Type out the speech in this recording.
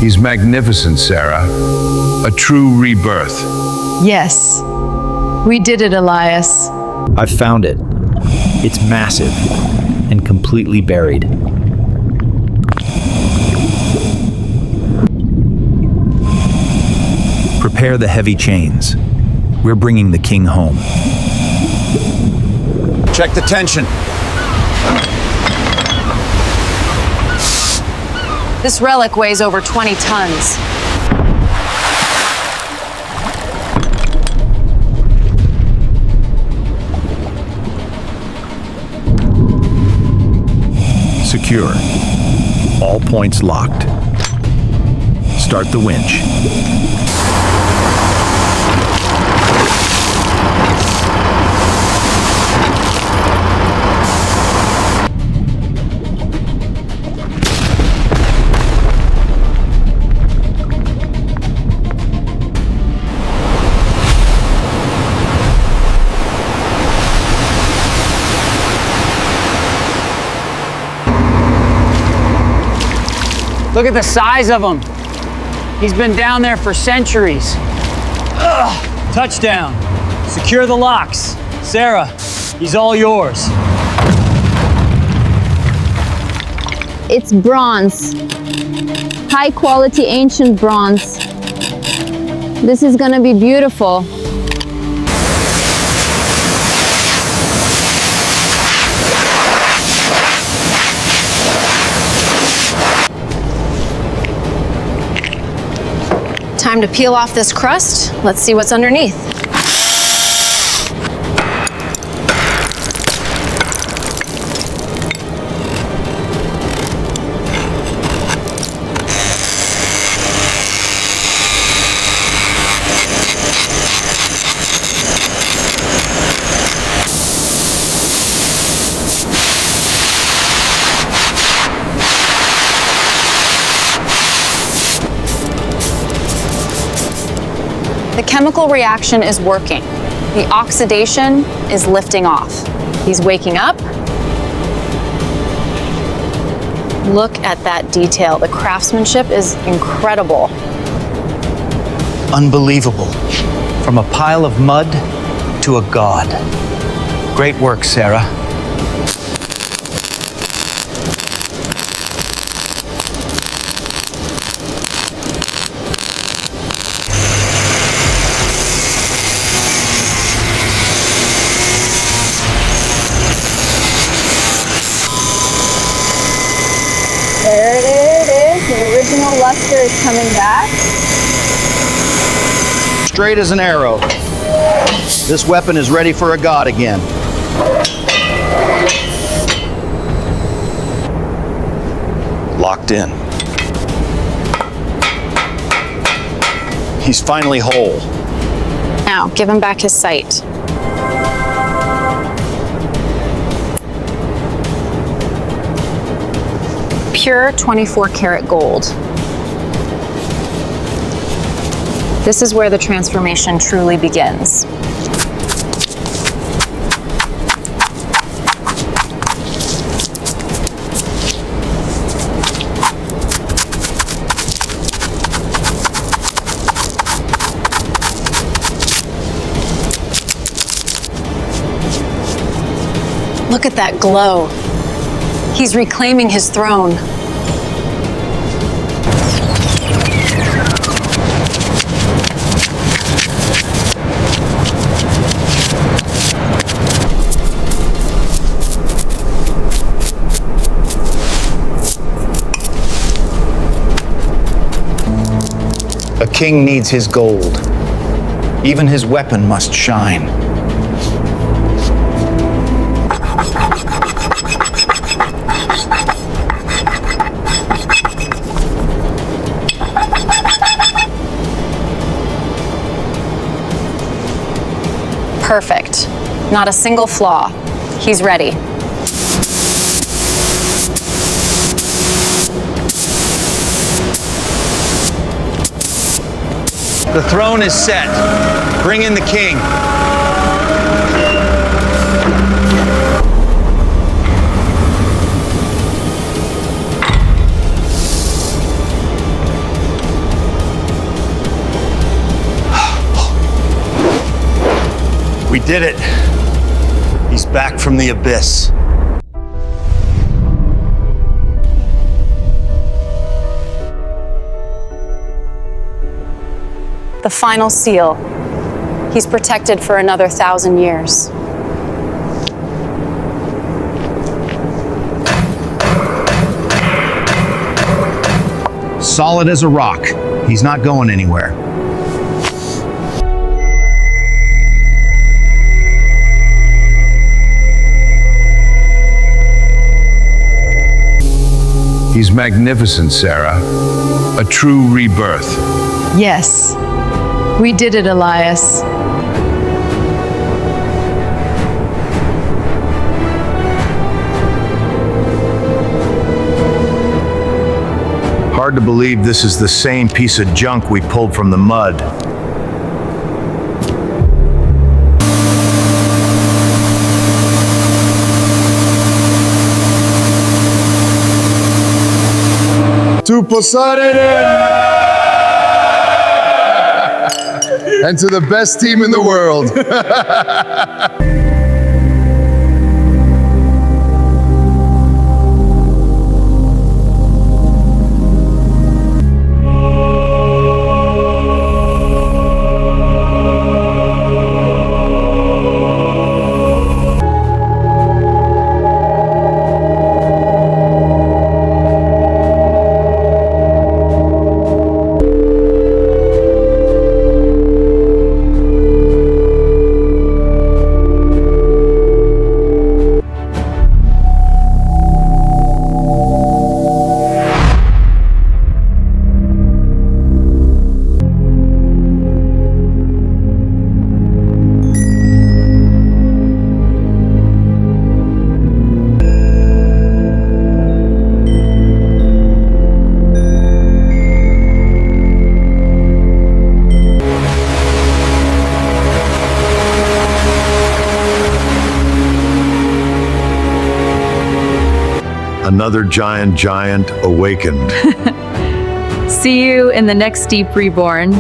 He's magnificent, Sarah. A true rebirth. Yes, we did it, Elias. I've found it. It's massive and completely buried. Prepare the heavy chains. We're bringing the king home. Check the tension. This relic weighs over 20 tons. Secure. All points locked. Start the winch. Look at the size of him. He's been down there for centuries. Ugh. Touchdown. Secure the locks. Sarah, he's all yours. It's bronze. High quality ancient bronze. This is gonna be beautiful. Time to peel off this crust. Let's see what's underneath. The chemical reaction is working. The oxidation is lifting off. He's waking up. Look at that detail. The craftsmanship is incredible. Unbelievable. From a pile of mud to a god. Great work, Sarah. There it is. The original luster is coming back. Straight as an arrow. This weapon is ready for a god again. Locked in. He's finally whole. Now, give him back his sight. Pure 24-karat gold. This is where the transformation truly begins. Look at that glow. He's reclaiming his throne. A king needs his gold. Even his weapon must shine. Perfect. Not a single flaw. He's ready. The throne is set. Bring in the king. We did it. He's back from the abyss. The final seal. He's protected for another 1,000 years. Solid as a rock. He's not going anywhere. He's magnificent, Sarah. A true rebirth. Yes. We did it, Elias. Hard to believe this is the same piece of junk we pulled from the mud. To Poseidon! And to the best team in the world. Another giant awakened. See you in the next Deep Reborn.